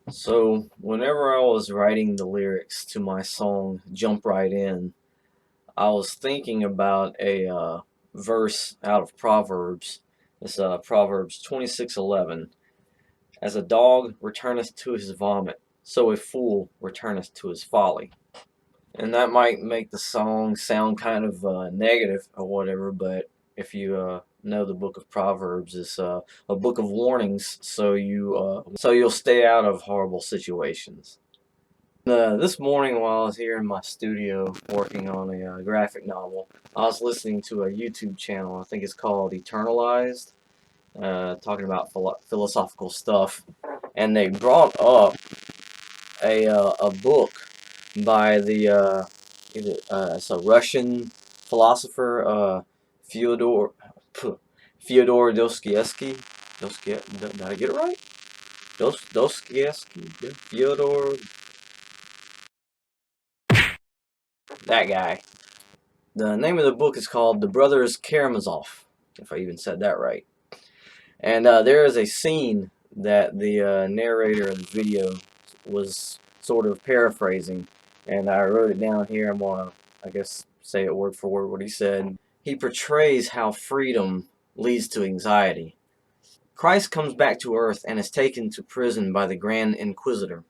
So, whenever I was writing the lyrics to my song Jump Right In, I was thinking about a verse out of Proverbs. It's Proverbs 26:11. As a dog returneth to his vomit, so a fool returneth to his folly. And that might make the song sound kind of negative or whatever, but if you know the book of Proverbs, it's a book of warnings, so you'll stay out of horrible situations. This morning, while I was here in my studio working on a graphic novel, I was listening to a YouTube channel. I think it's called Eternalized, talking about philosophical stuff, and they brought up a book by it's a Russian philosopher, Fyodor Fyodor Dostoevsky. Did I get it right? Dostoevsky, Fyodor, that guy. The name of the book is called The Brothers Karamazov, if I even said that right. And there is a scene that the narrator of the video was sort of paraphrasing, and I wrote it down here. I'm going to, I guess, say it word for word what he said. He portrays how freedom leads to anxiety. Christ comes back to earth and is taken to prison by the Grand Inquisitor.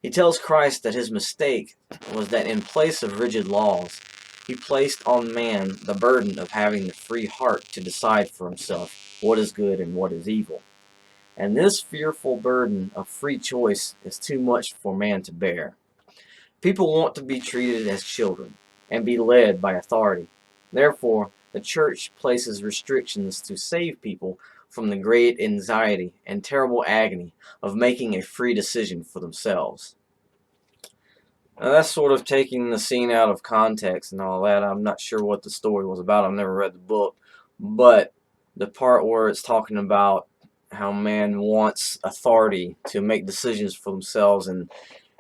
He tells Christ that his mistake was that in place of rigid laws, he placed on man the burden of having the free heart to decide for himself what is good and what is evil. And this fearful burden of free choice is too much for man to bear. People want to be treated as children and be led by authority. Therefore, the church places restrictions to save people from the great anxiety and terrible agony of making a free decision for themselves. Now, that's sort of taking the scene out of context and all that. I'm not sure what the story was about. I've never read the book. But the part where it's talking about how man wants authority to make decisions for themselves, and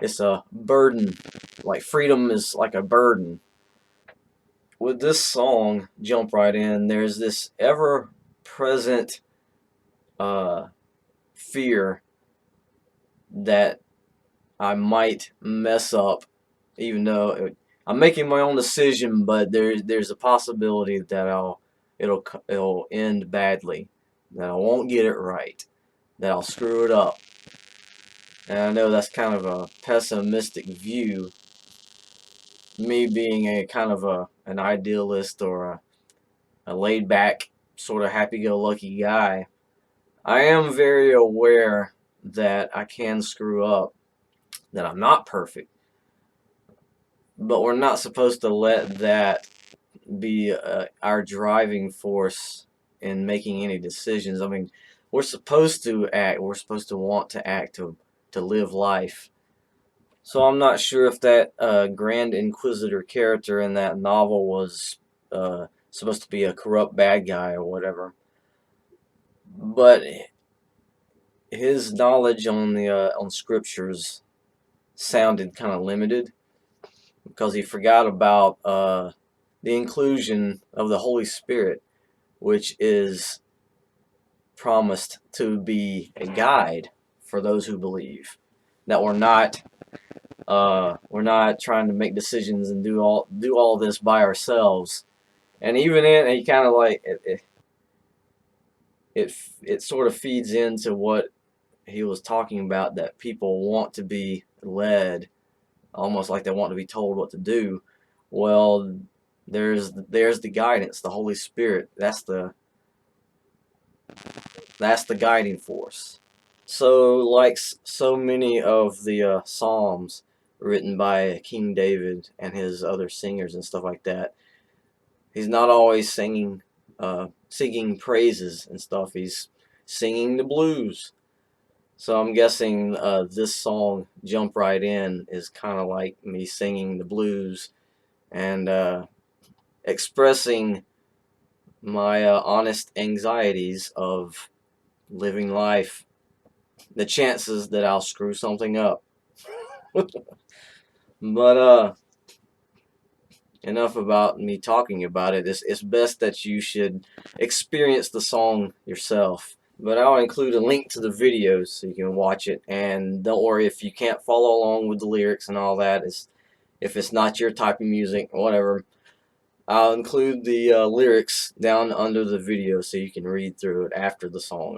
it's a burden, like freedom is like a burden. With this song, Jump Right In, there's this ever present uh, fear that I might mess up, even though I'm making my own decision, but there's a possibility that it'll end badly, that I won't get it right, that I'll screw it up. And I know that's kind of a pessimistic view, me being a kind of an idealist or a laid back, sort of happy go lucky guy. I am very aware that I can screw up, that I'm not perfect, but we're not supposed to let that be our driving force in making any decisions. I mean, we're supposed to act. We're supposed to want to act to live life. So I'm not sure if that Grand Inquisitor character in that novel was supposed to be a corrupt bad guy or whatever, but his knowledge on scriptures sounded kind of limited because he forgot about the inclusion of the Holy Spirit, which is promised to be a guide for those who believe. That we're not trying to make decisions and do all this by ourselves. And even in he kind of like it sort of feeds into what he was talking about, that people want to be led, almost like they want to be told what to do. Well, there's the guidance, the Holy Spirit. That's the guiding force. So, like so many of the Psalms written by King David and his other singers and stuff like that, he's not always singing praises and stuff. He's singing the blues. So I'm guessing this song, "Jump Right In," is kind of like me singing the blues and expressing my honest anxieties of living life, the chances that I'll screw something up. But enough about me talking about it. It's best that you should experience the song yourself But I'll include a link to the videos so you can watch it. And don't worry if you can't follow along with the lyrics and all that. If it's not your type of music or whatever, I'll include the lyrics down under the video so you can read through it after the song.